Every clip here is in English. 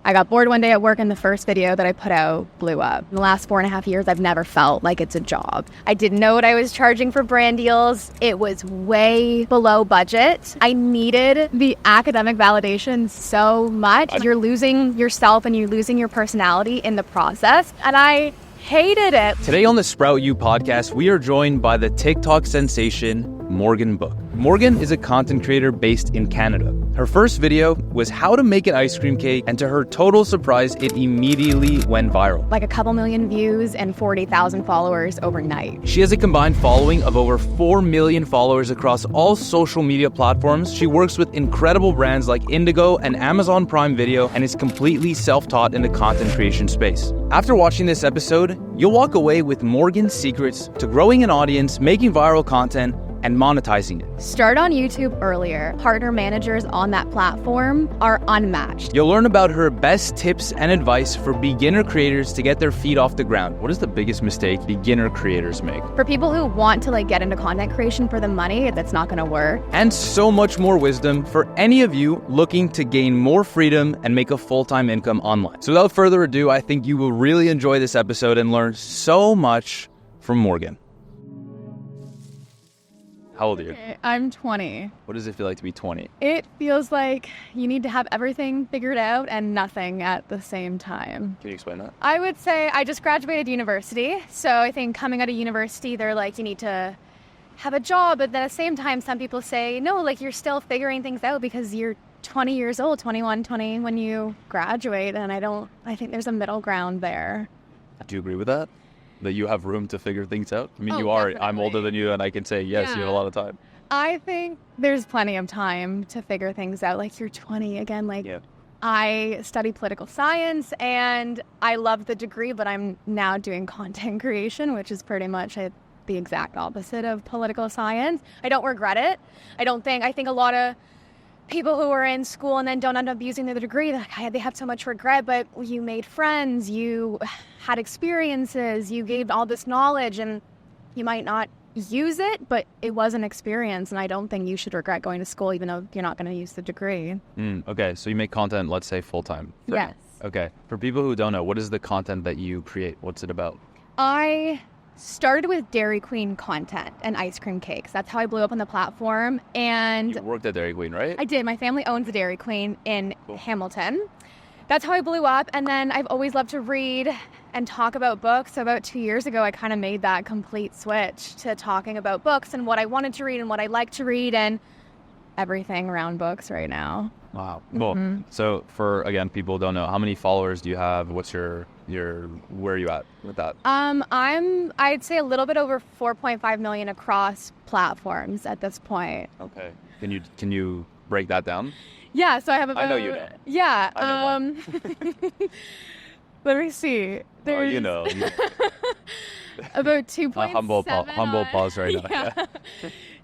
I got bored one day at work and the first video that I put out blew up. In the last 4.5 years, I've never felt like it's a job. I didn't know what I was charging for brand deals. It was way below budget. I needed the academic validation so much. You're losing yourself and you're losing your personality in the process. And I hated it. Today on the Sprout You podcast, we are joined by the TikTok sensation, Morgan Book. Morgan is a content creator based in Canada. Her first video was how to make an ice cream cake, and to her total surprise, it immediately went viral. Like a couple million views and 40,000 followers overnight. She has a combined following of over 4 million followers across all social media platforms. She works with incredible brands like Indigo and Amazon Prime Video and is completely self-taught in the content creation space. After watching this episode, you'll walk away with Morgan's secrets to growing an audience, making viral content, and monetizing it. Start on YouTube earlier. Partner managers on that platform are unmatched. You'll learn about her best tips and advice for beginner creators to get their feet off the ground. What is the biggest mistake beginner creators make? For people who want to get into content creation for the money, that's not going to work. And so much more wisdom for any of you looking to gain more freedom and make a full-time income online. So without further ado, I think you will really enjoy this episode and learn so much from Morgan. How old are you? Okay, I'm 20. What does it feel like to be 20? It feels like you need to have everything figured out and nothing at the same time. Can you explain that? I would say I just graduated university. So I think coming out of university, they're like, you need to have a job. But then at the same time, some people say, no, like you're still figuring things out because you're 20 years old, 21, 20 when you graduate. And I think there's a middle ground there. Do you agree with that? That you have room to figure things out? I mean, you are. Definitely. I'm older than you, and I can say, yes, you have a lot of time. I think there's plenty of time to figure things out. Like, you're 20 again. Like, Yeah. I study political science, and I love the degree, but I'm now doing content creation, which is pretty much the exact opposite of political science. I don't regret it. I think a lot of people who are in school and then don't end up using their degree, they have so much regret, but you made friends, you had experiences, you gave all this knowledge, and you might not use it, but it was an experience, and I don't think you should regret going to school even though you're not going to use the degree. Okay, so you make content, let's say, full-time. Yes. Okay, for people who don't know, what is the content that you create? What's it about? I started with Dairy Queen content and ice cream cakes. That's how I blew up on the platform. And You worked at Dairy Queen, right? I did. My family owns a Dairy Queen in Hamilton. That's how I blew up. And then I've always loved to read and talk about books. So about 2 years ago, I kind of made that complete switch to talking about books and what I wanted to read and what I like to read and everything around books right now. Wow, cool. Mm-hmm. So for, again, people who don't know, how many followers do you have? What's your where are you at with that? I'd say a little bit over 4.5 million across platforms at this point. Okay. Can you break that down? Yeah, so I have about... I know you know. Yeah. I know let me see. There's you know. about 2.7 humble pause right now. Yeah.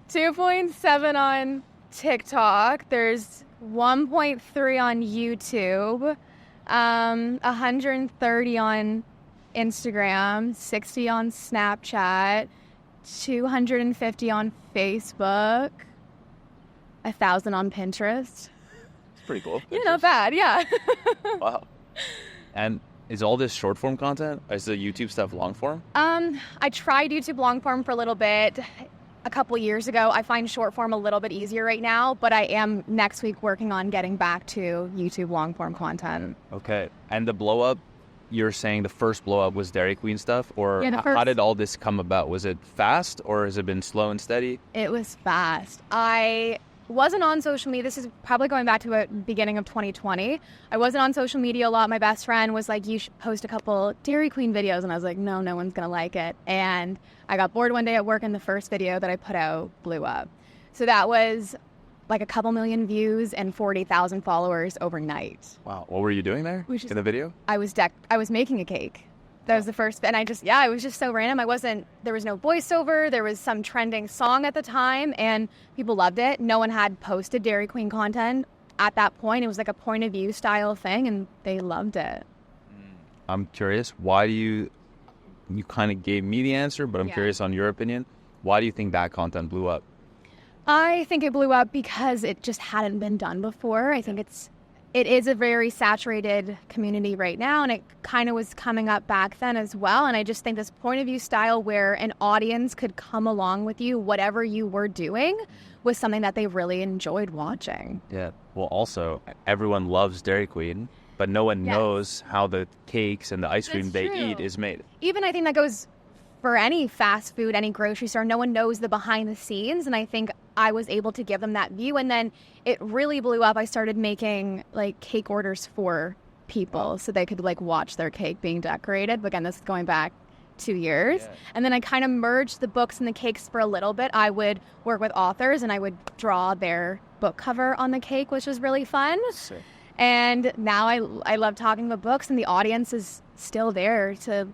2.7 on TikTok. There's 1.3 on YouTube. 130 on Instagram, 60 on Snapchat, 250 on Facebook, 1,000 on Pinterest. It's pretty cool. Yeah, not bad. Yeah. Wow. And is all this short form content? Is the YouTube stuff long form? I tried YouTube long form for a little bit. A couple years ago. I find short form a little bit easier right now, but I am next week working on getting back to YouTube long form content. Okay. And the blow up, you're saying the first blow up was Dairy Queen stuff, or how did all this come about? Was it fast or has it been slow and steady? It was fast. I wasn't on social media. This is probably going back to the beginning of 2020. I wasn't on social media a lot. My best friend was like, you should post a couple Dairy Queen videos. And I was like, no one's going to like it. And I got bored one day at work and the first video that I put out blew up. So that was like a couple million views and 40,000 followers overnight. Wow. What were you doing there in the video? I was making a cake. That was the first, and it was just so random. There was no voiceover. There was some trending song at the time, and people loved it. No one had posted Dairy Queen content at that point. It was like a point of view style thing, and they loved it. I'm curious, why do you kind of gave me the answer, but I'm curious on your opinion. Why do you think that content blew up? I think it blew up because it just hadn't been done before. I think it's it is a very saturated community right now, and it kind of was coming up back then as well. And I just think this point of view style where an audience could come along with you, whatever you were doing, was something that they really enjoyed watching. Yeah. Well, also, everyone loves Dairy Queen, but no one knows how the cakes and the ice cream they eat is made. Even I think that goes for any fast food, any grocery store. No one knows the behind the scenes, and I think I was able to give them that view. And then it really blew up. I started making like cake orders for people so they could like watch their cake being decorated. But again, this is going back 2 years. Yeah. And then I kind of merged the books and the cakes for a little bit. I would work with authors and I would draw their book cover on the cake, which was really fun. Sick. And now I love talking about books, and the audience is still there to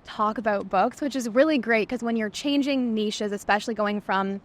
talk about books, which is really great because when you're changing niches, especially going from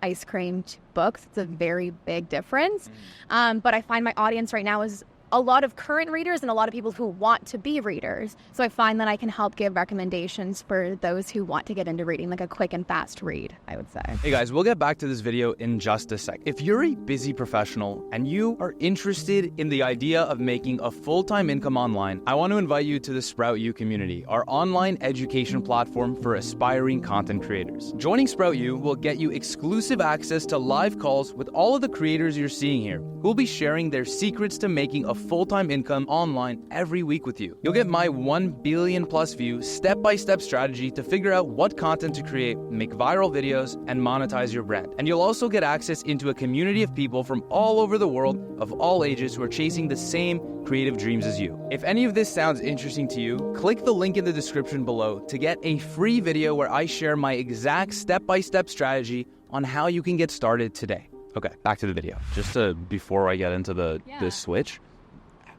ice cream to books, it's a very big difference. But I find my audience right now is a lot of current readers and a lot of people who want to be readers. So I find that I can help give recommendations for those who want to get into reading, like a quick and fast read, I would say. Hey guys, we'll get back to this video in just a sec. If you're a busy professional and you are interested in the idea of making a full-time income online, I want to invite you to the Sprout U community, our online education platform for aspiring content creators. Joining Sprout U will get you exclusive access to live calls with all of the creators you're seeing here, who will be sharing their secrets to making a full-time income online every week with you. You'll get my 1 billion plus view step-by-step strategy to figure out what content to create, make viral videos, and monetize your brand. And you'll also get access into a community of people from all over the world of all ages who are chasing the same creative dreams as you. If any of this sounds interesting to you, click the link in the description below to get a free video where I share my exact step-by-step strategy on how you can get started today. Okay, back to the video. Just before I get into this switch,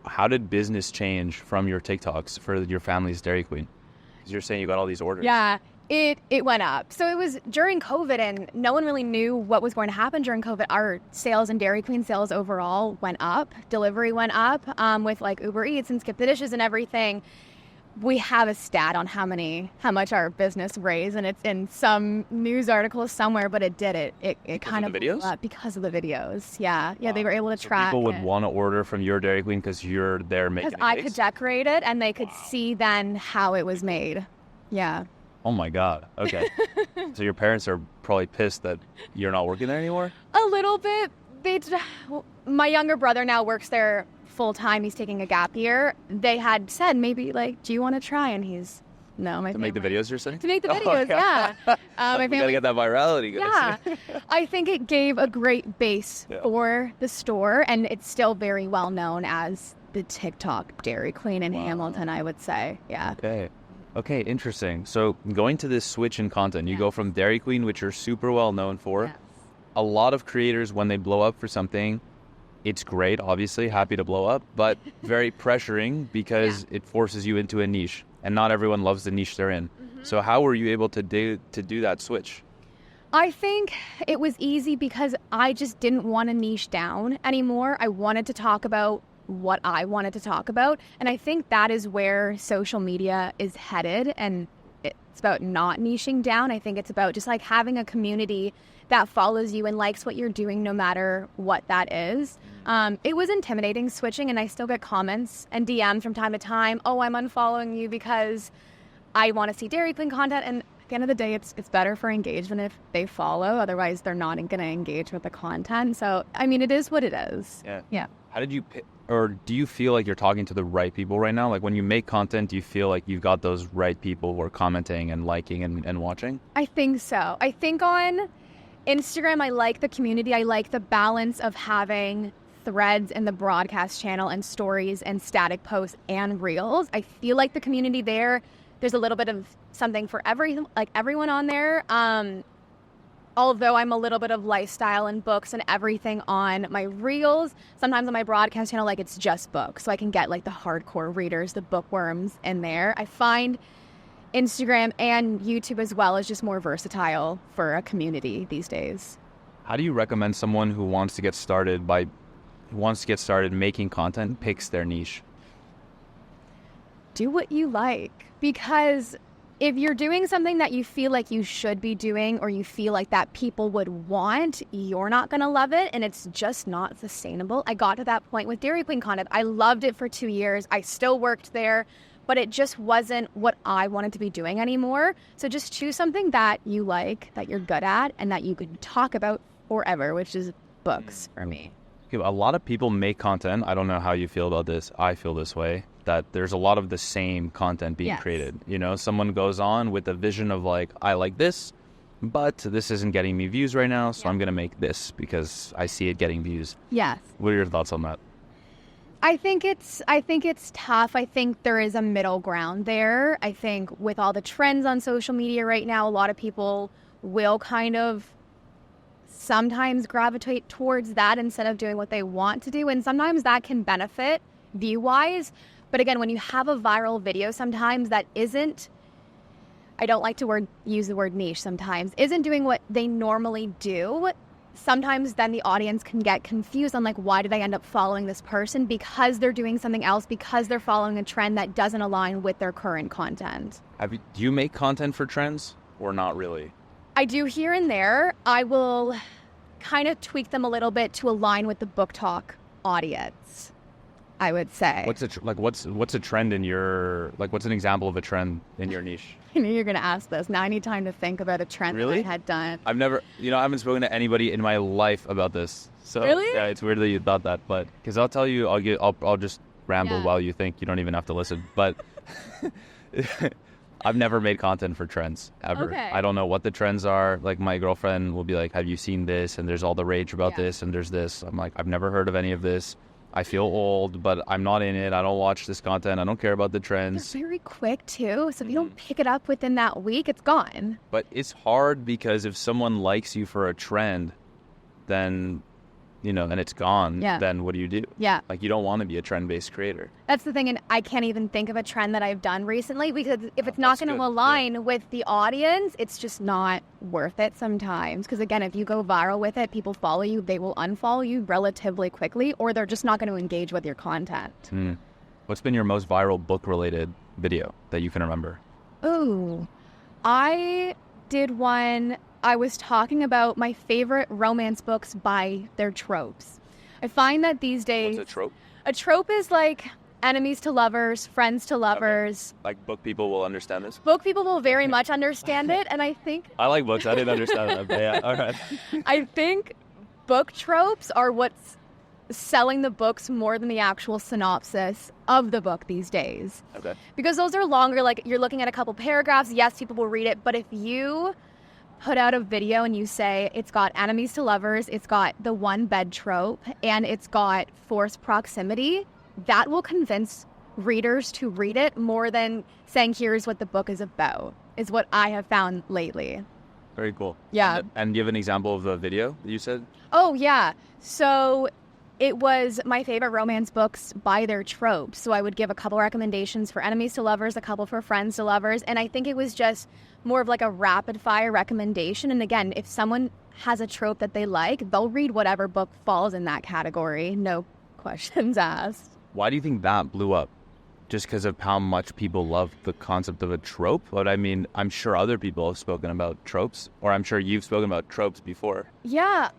how did business change from your TikToks for your family's Dairy Queen? Because you're saying you got all these orders. Yeah, it went up. So it was during COVID, and no one really knew what was going to happen during COVID. Our sales and Dairy Queen sales overall went up. Delivery went up with like Uber Eats and Skip the Dishes and everything. We have a stat on how much our business raised, and it's in some news article somewhere, but it did it. It kind of blew up because of the videos. Yeah. Wow. They were able to track. People would want to order from your Dairy Queen because you're there making it. Because I could decorate it, and they could see then how it was made. Yeah. Oh my God. Okay. So your parents are probably pissed that you're not working there anymore? A little bit. My younger brother now works there full time. He's taking a gap year. They had said maybe like, do you want to try? And he's no. My to make the videos, you're saying? To make the videos, yeah. My family, gotta get that virality, guys. Yeah. I think it gave a great base for the store, and it's still very well known as the TikTok Dairy Queen in Hamilton, I would say. Yeah. Okay, interesting. So going to this switch in content, you go from Dairy Queen, which you're super well known for. Yes. A lot of creators, when they blow up for something, it's great, obviously, happy to blow up, but very pressuring because it forces you into a niche, and not everyone loves the niche they're in. So how were you able to do that switch? I think it was easy because I just didn't want to niche down anymore. I wanted to talk about what I wanted to talk about, and I think that is where social media is headed, and it's about not niching down. I think it's about just like having a community that follows you and likes what you're doing no matter what that is. It was intimidating switching, and I still get comments and DMs from time to time, oh, I'm unfollowing you because I want to see Dairy Queen content. And at the end of the day, it's better for engagement if they follow. Otherwise, they're not going to engage with the content. So, I mean, it is what it is. Yeah. How did you pick, or do you feel like you're talking to the right people right now? Like when you make content, do you feel like you've got those right people who are commenting and liking and watching? I think so. I think on Instagram, I like the community. I like the balance of having threads in the broadcast channel and stories and static posts and reels. I feel like the community there's a little bit of something for everyone on there. Although I'm a little bit of lifestyle and books and everything on my reels, sometimes on my broadcast channel, like it's just books. So I can get like the hardcore readers, the bookworms in there. I find Instagram and YouTube as well is just more versatile for a community these days. How do you recommend someone who wants to get started making content picks their niche? Do what you like, because if you're doing something that you feel like you should be doing or you feel like that people would want, you're not going to love it, and it's just not sustainable. I got to that point with Dairy Queen content. I loved it for 2 years. I still worked there, but it just wasn't what I wanted to be doing anymore. So just choose something that you like, that you're good at, and that you can talk about forever, which is books for me. A lot of people make content. I don't know how you feel about this. I feel this way, that there's a lot of the same content being created. You know, someone goes on with a vision of like, I like this, but this isn't getting me views right now, so I'm going to make this because I see it getting views. Yes. What are your thoughts on that? I think it's tough. I think there is a middle ground there. I think with all the trends on social media right now, a lot of people will kind of sometimes gravitate towards that instead of doing what they want to do. And sometimes that can benefit view-wise. But again, when you have a viral video sometimes that isn't, I don't like to use the word niche sometimes, isn't doing what they normally do, sometimes then the audience can get confused on like, why did I end up following this person? Because they're doing something else, because they're following a trend that doesn't align with their current content. Do you make content for trends or not really? I do here and there. I will kind of tweak them a little bit to align with the book talk audience, I would say. What's a trend in your, like, what's an example of a trend in your niche? I knew you were going to ask this. Now I need time to think about a trend that I had done. I haven't spoken to anybody in my life about this. So really? Yeah, it's weird that you thought that, but because I'll tell you, I'll just ramble while you think. You don't even have to listen. But I've never made content for trends ever. Okay. I don't know what the trends are. Like my girlfriend will be like, "Have you seen this?" And there's all the rage about this, and there's this. I'm like, I've never heard of any of this. I feel old, but I'm not in it. I don't watch this content. I don't care about the trends. They're very quick too, so if you don't pick it up within that week, it's gone. But it's hard because if someone likes you for a trend, then, and it's gone, then what do you do? Yeah. Like, you don't want to be a trend-based creator. That's the thing, and I can't even think of a trend that I've done recently because if it's not going to align with the audience, it's just not worth it sometimes. Because again, if you go viral with it, people follow you, they will unfollow you relatively quickly, or they're just not going to engage with your content. What's been your most viral book-related video that you can remember? Ooh, I did one. I was talking about my favorite romance books by their tropes. I find that these days... What's a trope? A trope is like enemies to lovers, friends to lovers. Okay. Like book people will understand this? Book people will very much understand it, and I think... I like books. I didn't understand that. But yeah, all right. I think book tropes are what's selling the books more than the actual synopsis of the book these days. Okay. Because those are longer, like you're looking at a couple paragraphs, yes, people will read it, but if you put out a video and you say it's got enemies to lovers, it's got the one bed trope, and it's got forced proximity, that will convince readers to read it more than saying here's what the book is about, is what I have found lately. Very cool. Yeah. And give an example of the video that you said? Oh, yeah. So it was my favorite romance books by their tropes. So I would give a couple recommendations for enemies to lovers, a couple for friends to lovers. And I think it was just more of like a rapid fire recommendation. And again, if someone has a trope that they like, they'll read whatever book falls in that category. No questions asked. Why do you think that blew up? Just because of how much people love the concept of a trope? But I mean, I'm sure other people have spoken about tropes, or I'm sure you've spoken about tropes before. Yeah,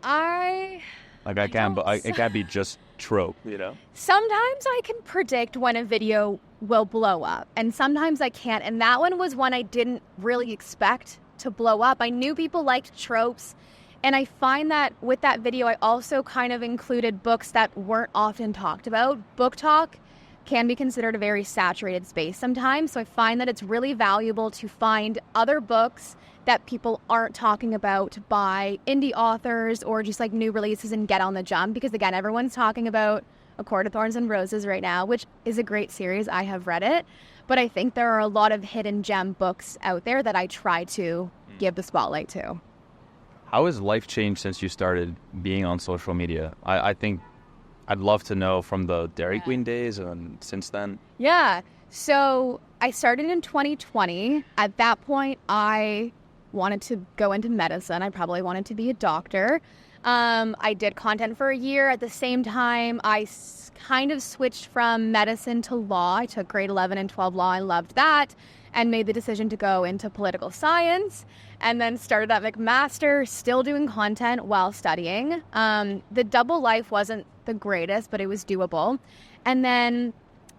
it can't be just trope, Sometimes I can predict when a video will blow up, and sometimes I can't. And that one was one I didn't really expect to blow up. I knew people liked tropes, and I find that with that video, I also kind of included books that weren't often talked about. Book talk can be considered a very saturated space sometimes, so I find that it's really valuable to find other books that people aren't talking about by indie authors or just like new releases and get on the jump, because again, everyone's talking about A Court of Thorns and Roses right now, which is a great series. I have read it, but I think there are a lot of hidden gem books out there that I try to give the spotlight to. How has life changed since you started being on social media? I think I'd love to know from the Dairy Queen days and since then. Yeah. So I started in 2020. At that point, I wanted to go into medicine. I probably wanted to be a doctor. I did content for a year. At the same time, I kind of switched from medicine to law. I took grade 11 and 12 law. I loved that and made the decision to go into political science, and then started at McMaster, still doing content while studying. The double life wasn't the greatest, but it was doable. And then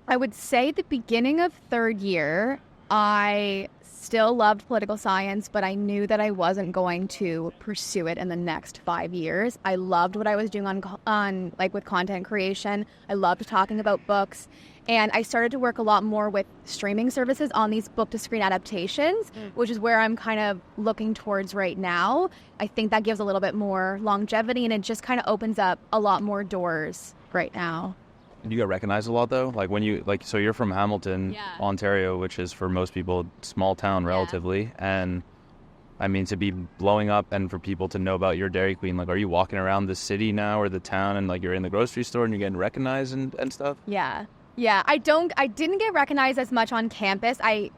I would say the beginning of third year, I still loved political science, but I knew that I wasn't going to pursue it in the next 5 years. I loved what I was doing on like with content creation. I loved talking about books. And I started to work a lot more with streaming services on these book-to-screen adaptations, which is where I'm kind of looking towards right now. I think that gives a little bit more longevity, and it just kind of opens up a lot more doors right now. You get recognized a lot though? Like when you, like, so you're from Hamilton, Yeah. Ontario, which is for most people, small town relatively. And I mean, to be blowing up and for people to know about your Dairy Queen, like, are you walking around the city now or the town and like you're in the grocery store and you're getting recognized and stuff? Yeah. Yeah, I didn't get recognized as much on campus,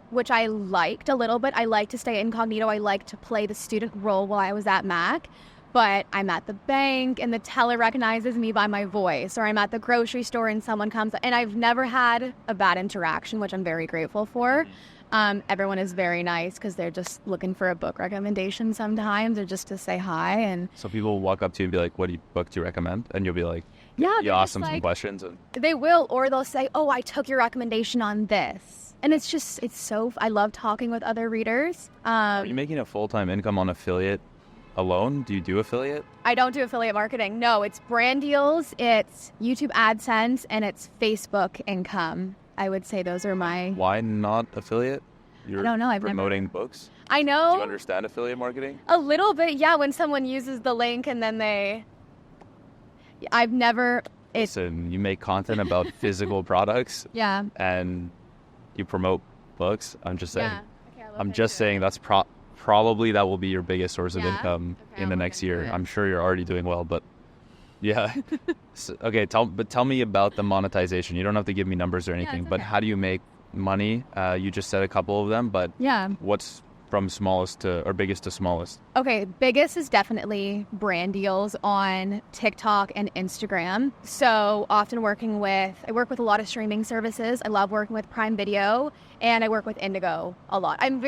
which I liked a little bit. I liked to stay incognito. I liked to play the student role while I was at Mac. But I'm at the bank and the teller recognizes me by my voice, or I'm at the grocery store and someone comes, and I've never had a bad interaction, which I'm very grateful for. Everyone is very nice because they're just looking for a book recommendation sometimes, or just to say hi. And So people walk up to you and be like, what book do you recommend? And you'll be like, yeah, you ask them some questions. And they will, or they'll say, oh, I took your recommendation on this. And it's so, I love talking with other readers. Are you making a full-time income on affiliate alone? Do you do affiliate? I don't do affiliate marketing. No, it's brand deals, it's YouTube AdSense, and it's Facebook income. I would say those are my... Why not affiliate? You're I don't know. I've promoting books? I know. Do you understand affiliate marketing? A little bit, yeah. When someone uses the link and then I've never... Listen, you make content about physical products. Yeah. And you promote books. I'm just saying. Yeah. Okay, I'm just saying that's probably that will be your biggest source of Yeah? income Okay, in the I'll next look into year. it. I'm sure you're already doing well, but yeah. Okay, tell me about the monetization. You don't have to give me numbers or anything, it's but okay. how do you make money? You just said a couple of them, but Yeah. what's from smallest to or biggest to smallest? Okay, biggest is definitely brand deals on TikTok and Instagram. So often I work with a lot of streaming services. I love working with Prime Video, and I work with Indigo a lot. I'm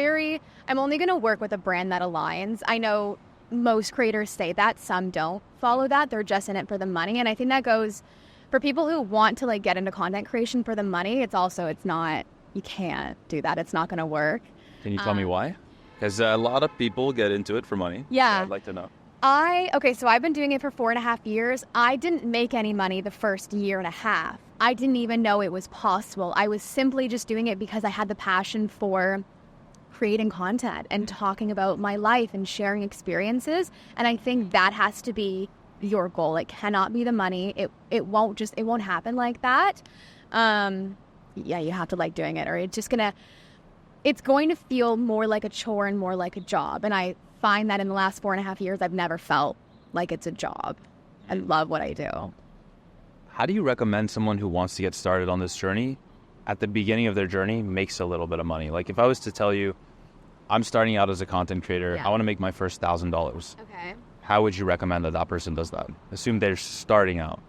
only going to work with a brand that aligns. I know most creators say that, some don't follow that. They're just in it for the money. And I think that goes for people who want to like get into content creation for the money. You can't do that. It's not going to work. Can you tell me why? Because a lot of people get into it for money. Yeah. So I'd like to know. So I've been doing it for 4.5 years. I didn't make any money the first year and a half. I didn't even know it was possible. I was simply just doing it because I had the passion for creating content and talking about my life and sharing experiences. And I think that has to be your goal. It cannot be the money. It won't happen like that. You have to like doing it, or it's going to feel more like a chore and more like a job. And I find that in the last 4.5 years, I've never felt like it's a job. I love what I do. How do you recommend someone who wants to get started on this journey at the beginning of their journey makes a little bit of money? Like if I was to tell you, I'm starting out as a content creator, Yeah. I want to make my first $1,000. Okay. How would you recommend that person does that? Assume they're starting out.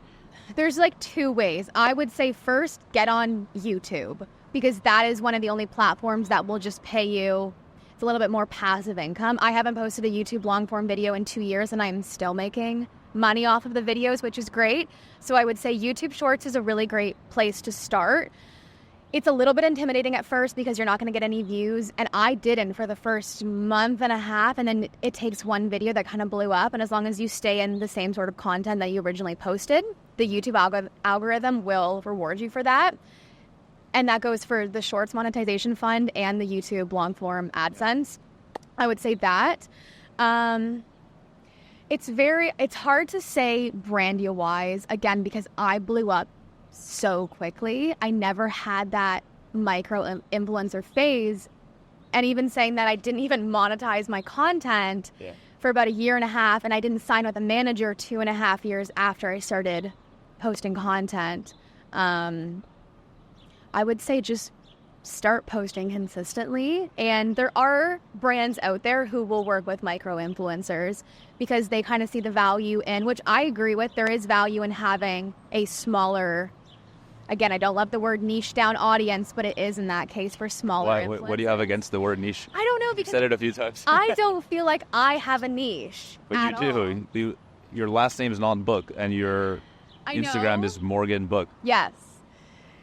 There's like two ways. I would say first, get on YouTube, because that is one of the only platforms that will just pay you. It's a little bit more passive income. I haven't posted a YouTube long form video in 2 years, and I'm still making money off of the videos, which is great. So I would say YouTube Shorts is a really great place to start. It's a little bit intimidating at first because you're not going to get any views, and I didn't for the first month and a half, and then it takes one video that kind of blew up, and as long as you stay in the same sort of content that you originally posted, the YouTube algorithm will reward you for that. And that goes for the Shorts monetization fund and the YouTube long form AdSense. I would say that. It's hard to say brand deal wise, again, because I blew up so quickly. I never had that micro influencer phase. And even saying that, I didn't even monetize my content for about 1.5 years, and I didn't sign with a manager 2.5 years after I started posting content. I would say just start posting consistently. And there are brands out there who will work with micro influencers because they kind of see the value in, which I agree with, there is value in having a smaller, again, I don't love the word niche down audience, but it is in that case for smaller influencers. What do you have against the word niche? I don't know, because You've said it a few times. I don't feel like I have a niche. But you do. Your last name is not Book, and your Instagram is Morgan Book. Yes.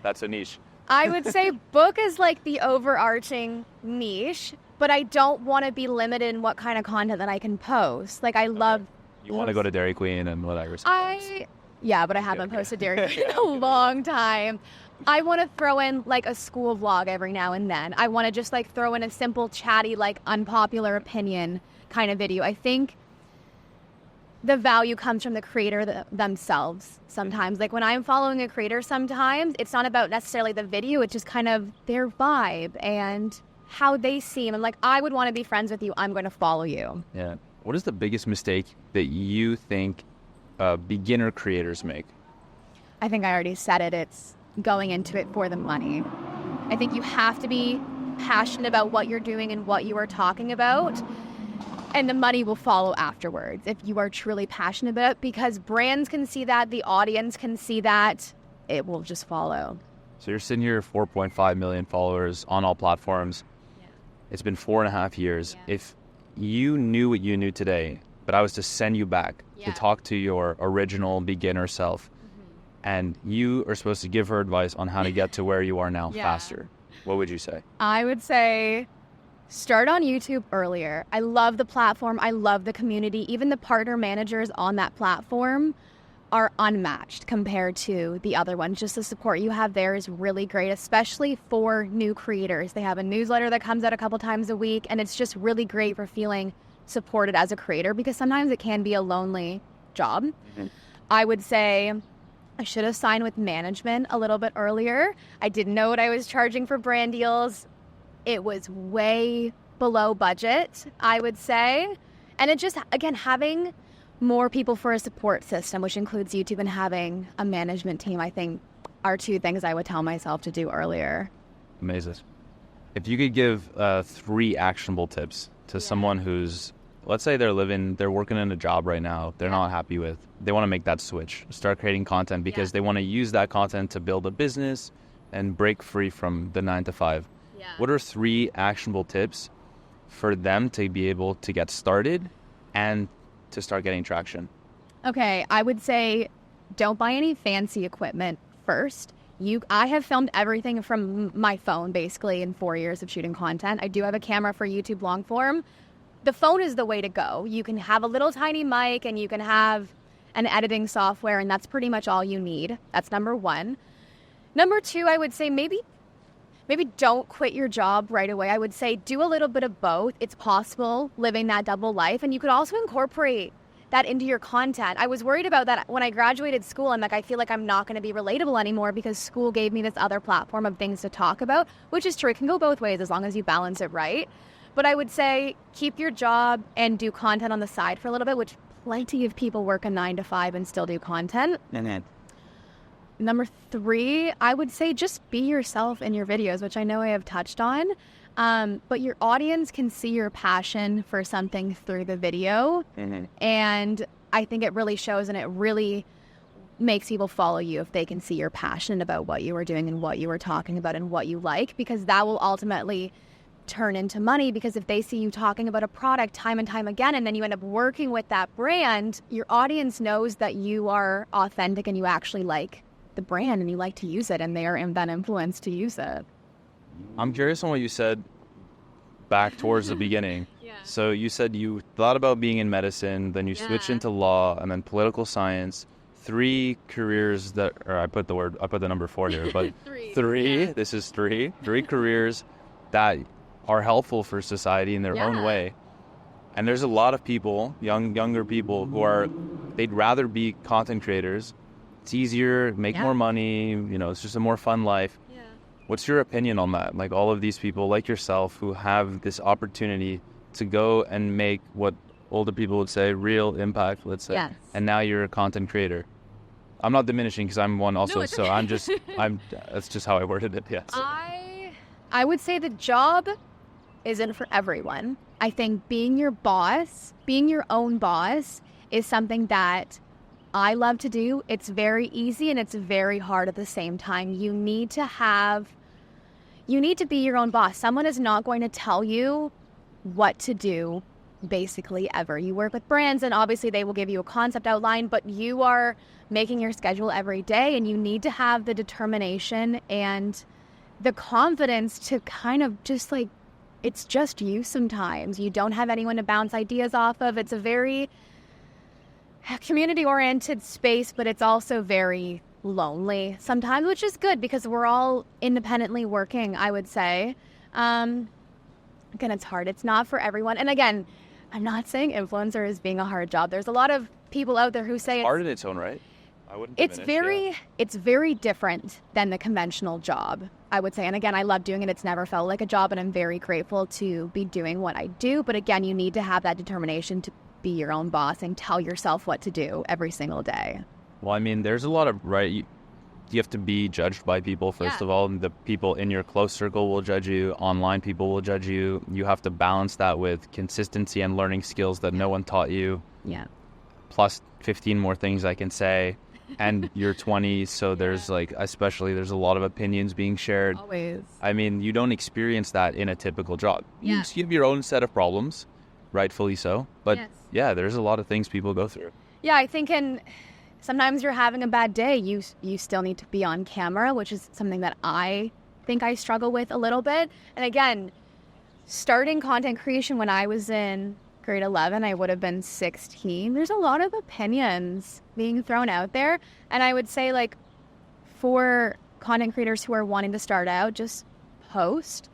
That's a niche. I would say Book is like the overarching niche, but I don't want to be limited in what kind of content that I can post. Like, I love... You want to go to Dairy Queen and whatever. Yeah, but I haven't posted Dairy Queen in a long time. I want to throw in like a school vlog every now and then. I want to just like throw in a simple chatty, like unpopular opinion kind of video. I think the value comes from the creator themselves sometimes. Like when I'm following a creator sometimes, it's not about necessarily the video, it's just kind of their vibe and how they seem. And like, I would want to be friends with you, I'm going to follow you. Yeah. What is the biggest mistake that you think beginner creators make? I think I already said it. It's going into it for the money. I think you have to be passionate about what you're doing and what you are talking about. And the money will follow afterwards if you are truly passionate about it, because brands can see that, the audience can see that, it will just follow. So you're sitting here, 4.5 million followers on all platforms. Yeah. It's been 4.5 years. Yeah. If you knew what you knew today, but I was to send you back to talk to your original beginner self, and you are supposed to give her advice on how to get to where you are now faster, what would you say? I would say start on YouTube earlier. I love the platform. I love the community. Even the partner managers on that platform are unmatched compared to the other ones. Just the support you have there is really great, especially for new creators. They have a newsletter that comes out a couple times a week, and it's just really great for feeling supported as a creator, because sometimes it can be a lonely job. I would say I should have signed with management a little bit earlier. I didn't know what I was charging for brand deals. It was way below budget, I would say. And it just, again, having more people for a support system, which includes YouTube, and having a management team, I think are two things I would tell myself to do earlier. Amazing. If you could give 3 actionable tips to someone who's, let's say they're working in a job right now, they're not happy with, they want to make that switch, start creating content because they want to use that content to build a business and break free from the 9 to 5. What are 3 actionable tips for them to be able to get started and to start getting traction? Okay, I would say don't buy any fancy equipment first. I have filmed everything from my phone basically in 4 years of shooting content. I do have a camera for YouTube long form. The phone is the way to go. You can have a little tiny mic and you can have an editing software, and that's pretty much all you need. That's number 1. Number 2, I would say maybe don't quit your job right away. I would say do a little bit of both. It's possible living that double life, and you could also incorporate that into your content. I was worried about that when I graduated school. I'm like, I feel like I'm not going to be relatable anymore because school gave me this other platform of things to talk about, which is true. It can go both ways as long as you balance it right. But I would say keep your job and do content on the side for a little bit, which plenty of people work a 9 to 5 and still do content. And then Number 3, I would say just be yourself in your videos, which I know I have touched on. But your audience can see your passion for something through the video. And I think it really shows, and it really makes people follow you if they can see you're passionate about what you are doing and what you are talking about and what you like, because that will ultimately turn into money. Because if they see you talking about a product time and time again, and then you end up working with that brand, your audience knows that you are authentic and you actually like the brand and you like to use it, and they are then influenced to use it. I'm curious on what you said back towards the beginning. So you said you thought about being in medicine, then you switched into law, and then political science. 3 careers that, or I put the number 4 here, but 3. This is 3 careers that are helpful for society in their own way. And there's a lot of people, younger people, they'd rather be content creators. It's easier, make more money, it's just a more fun life. What's your opinion on that? Like all of these people like yourself who have this opportunity to go and make what older people would say real impact, let's say. And now you're a content creator. I'm not diminishing because I'm one also, so okay. That's just how I worded it, yes. I would say the job isn't for everyone. I think being your boss, being your own boss, is something that I love to do. It's very easy and it's very hard at the same time. You need to be your own boss. Someone is not going to tell you what to do basically ever. You work with brands and obviously they will give you a concept outline, but you are making your schedule every day, and you need to have the determination and the confidence to kind of just like, it's just you sometimes. You don't have anyone to bounce ideas off of. It's a very community-oriented space, but it's also very lonely sometimes, which is good because we're all independently working, I would say. Again, it's hard. It's not for everyone. And again, I'm not saying influencer is being a hard job. There's a lot of people out there who say hard in its own right. I wouldn't diminish, it's very different than the conventional job, I would say. And again, I love doing it. It's never felt like a job, and I'm very grateful to be doing what I do. But again, you need to have that determination to be your own boss and tell yourself what to do every single day. Well, I mean, there's a lot of, right, you have to be judged by people, first of all. The people in your close circle will judge you. Online people will judge you. You have to balance that with consistency and learning skills that no one taught you. Yeah. Plus 15 more things I can say. And you're 20, so there's there's a lot of opinions being shared. Always. I mean, you don't experience that in a typical job. Yeah. You have your own set of problems, rightfully so. But yes. there's a lot of things people go through. Yeah, I think sometimes you're having a bad day. You still need to be on camera, which is something that I think I struggle with a little bit. And again, starting content creation when I was in grade 11, I would have been 16. There's a lot of opinions being thrown out there. And I would say, like, for content creators who are wanting to start out, just post.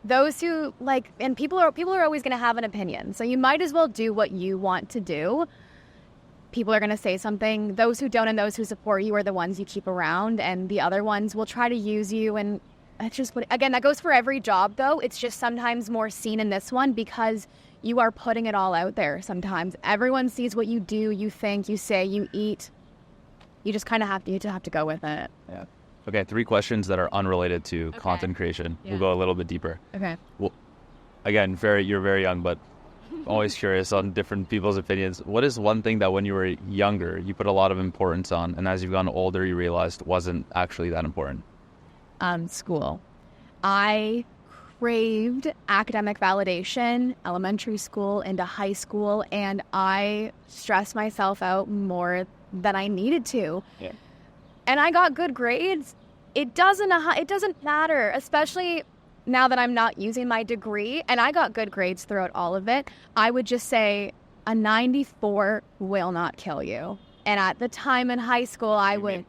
Those who and people are always going to have an opinion. So you might as well do what you want to do. People are going to say something. Those who don't and those who support you are the ones you keep around, and the other ones will try to use you. And that's just again, that goes for every job though. It's just sometimes more seen in this one because you are putting it all out there. Sometimes everyone sees what you do, you think, you say, you eat. You just kind of have to go with it. Yeah. Okay, 3 questions that are unrelated to content creation. Yeah. We'll go a little bit deeper. Okay. Well, again, you're very young, but always curious on different people's opinions. What is one thing that when you were younger, you put a lot of importance on, and as you've gotten older, you realized wasn't actually that important? School. I craved academic validation, elementary school into high school, and I stressed myself out more than I needed to. Yeah. And I got good grades. It doesn't matter, especially now that I'm not using my degree, and I got good grades throughout all of it. I would just say a 94 will not kill you. And at the time in high school, I would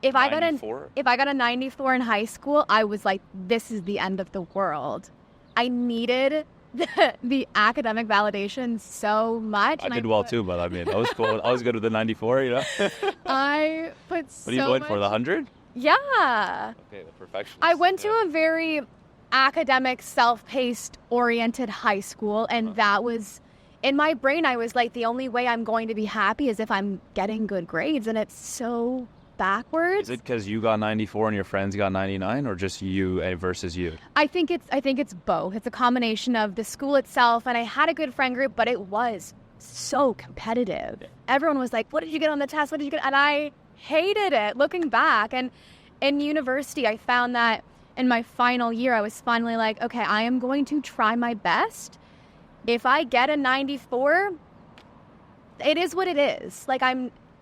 if I got a 94 in high school, I was like, this is the end of the world. I needed the academic validation so much. I did well too, but I mean, I was cool. I was good with the 94, you know? I put so much. What are you going for, the 100? Yeah. Okay, the perfectionist. I went to a very academic, self-paced, oriented high school, and that was, in my brain, I was like, the only way I'm going to be happy is if I'm getting good grades, and it's so backwards. Is it because you got 94 and your friends got 99, or just you versus you? I think it's both. It's a combination of the school itself, and I had a good friend group, but it was so competitive. Yeah. Everyone was like, what did you get on the test? What did you get? And I hated it looking back. And in university, I found that in my final year, I was finally like, okay, I am going to try my best. If I get a 94, it is what it is.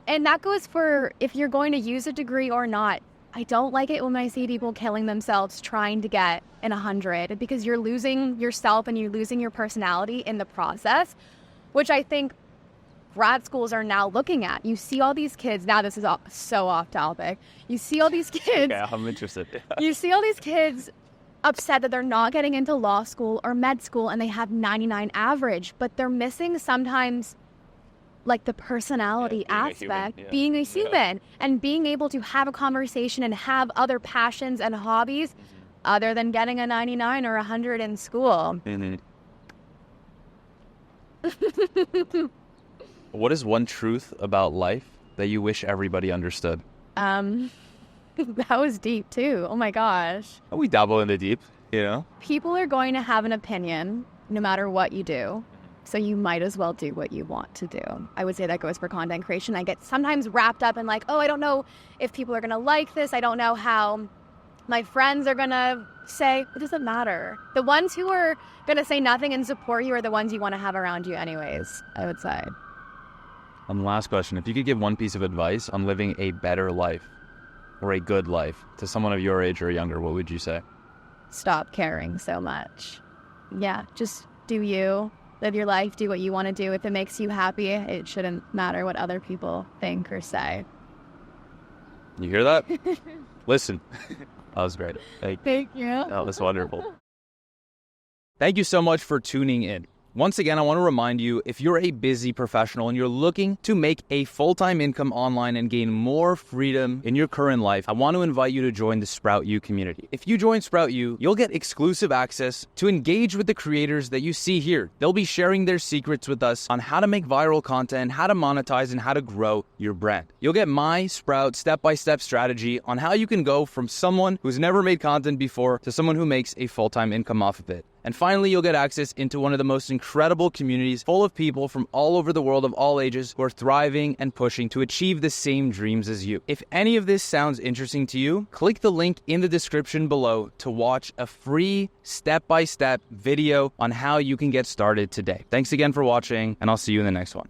And that goes for if you're going to use a degree or not. I don't like it when I see people killing themselves trying to get an 100 because you're losing yourself and you're losing your personality in the process, which I think grad schools are now looking at. You see all these kids. Now this is so off topic. You see all these kids. Okay, I'm interested. You see all these kids upset that they're not getting into law school or med school and they have 99 average, but they're missing sometimes the personality aspect, being a human, and being able to have a conversation and have other passions and hobbies other than getting a 99 or 100 in school. Mm-hmm. What is one truth about life that you wish everybody understood? That was deep too. Oh my gosh. We dabble in the deep, you know? People are going to have an opinion no matter what you do. So you might as well do what you want to do. I would say that goes for content creation. I get sometimes wrapped up in like, oh, I don't know if people are going to like this. I don't know how my friends are going to say. It doesn't matter. The ones who are going to say nothing and support you are the ones you want to have around you anyways, I would say. Last question. If you could give one piece of advice on living a better life or a good life to someone of your age or younger, what would you say? Stop caring so much. Yeah, just do you. Live your life, do what you want to do. If it makes you happy, it shouldn't matter what other people think or say. You hear that? Listen, that was great. Thank you. That was wonderful. Thank you so much for tuning in. Once again, I want to remind you, if you're a busy professional and you're looking to make a full-time income online and gain more freedom in your current life, I want to invite you to join the Sprout U community. If you join Sprout U, you'll get exclusive access to engage with the creators that you see here. They'll be sharing their secrets with us on how to make viral content, how to monetize, and how to grow your brand. You'll get my Sprout step-by-step strategy on how you can go from someone who's never made content before to someone who makes a full-time income off of it. And finally, you'll get access into one of the most incredible communities full of people from all over the world of all ages who are thriving and pushing to achieve the same dreams as you. If any of this sounds interesting to you, click the link in the description below to watch a free step-by-step video on how you can get started today. Thanks again for watching, and I'll see you in the next one.